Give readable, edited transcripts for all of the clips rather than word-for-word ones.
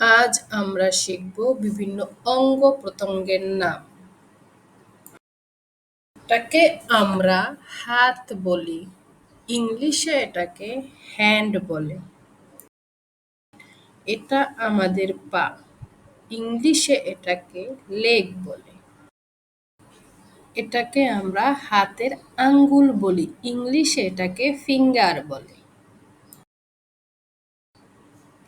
আজ আমরা শিখব বিভিন্ন অঙ্গ-প্রত্যঙ্গের নাম। এটাকে আমরা হাত বলি। ইংলিশে এটাকে হ্যান্ড বলে। এটা আমাদের পা। ইংলিশে এটাকে লেগ বলে। এটাকে আমরা হাতের আঙ্গুল বলি। ইংলিশে এটাকে ফিঙ্গার বলে।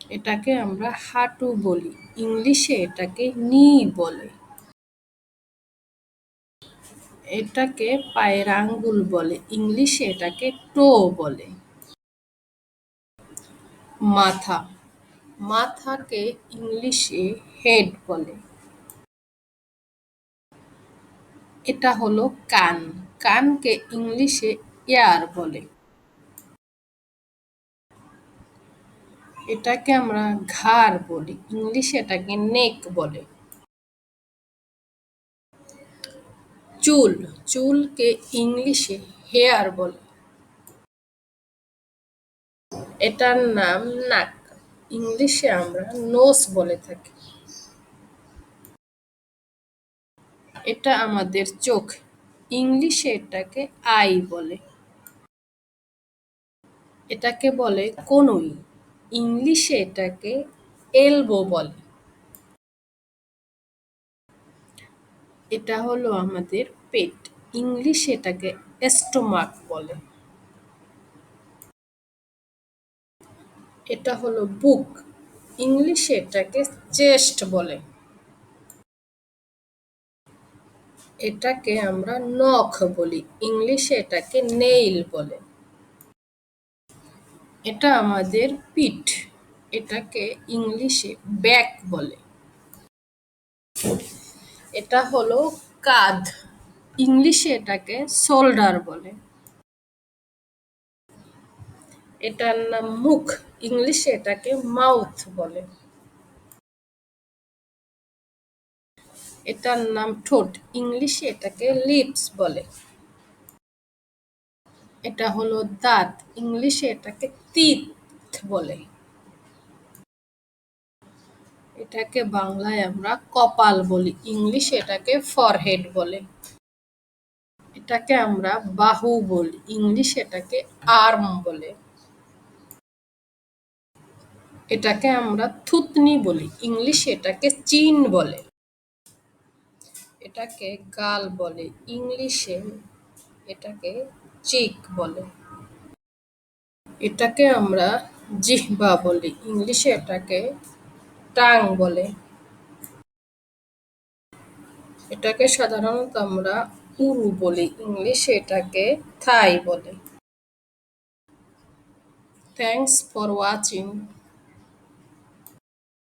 এটাকে আমরা হাঁটু বলি। ইংলিশে এটাকে নি বলে। এটাকে পায়ের আঙ্গুল বলে। ইংলিশে এটাকে টো বলে। মাথা। মাথাকে ইংলিশে হেড বলে। এটা হলো কান। কানকে ইংলিশে ইয়ার বলে। এটাকে আমরা ঘাড় বলি। ইংলিশে এটাকে নেক বলে। চুল। চুলকে ইংলিশে হেয়ার বলে। এটার নাম নাক। ইংলিশে আমরা নোজ বলে থাকি। এটা আমাদের চোখ। ইংলিশে এটাকে আই বলে। এটাকে বলে কনুই। ইংলিশে এটাকে এলবো বলে। এটা হলো আমাদের পেট। ইংলিশে এটাকে স্টোমাক বলে। এটা হলো বুক। ইংলিশে এটাকে চেস্ট বলে। এটাকে আমরা নখ বলি। ইংলিশে এটাকে নেইল বলে। এটা আমাদের পিঠ। এটাকে ইংলিশে ব্যাক বলে। এটা হলো কাঁধ। ইংলিশে এটাকে শোল্ডার বলে। এটার নাম মুখ। ইংলিশে এটাকে মাউথ বলে। এটার নাম ঠোঁট। ইংলিশে এটাকে লিপস বলে। এটা হলো দাঁত। ইংলিশে এটাকে টিথ বলে। এটাকে বাংলায় আমরা কপাল বলি। ইংলিশে এটাকে ফরহেড বলে। এটাকে আমরা বাহু বলি। ইংলিশে এটাকে আর্ম বলে। এটাকে আমরা থুতনি বলি। ইংলিশে এটাকে চিন বলে। এটাকে গাল বলে। ইংলিশে এটাকে চিক বলে। এটাকে আমরা জিহ্বা বলি। ইংলিশে এটাকে টাং বলে। এটাকে সাধারণত আমরা উরু বলি। ইংলিশে এটাকে থাই বলে। Thanks for watching.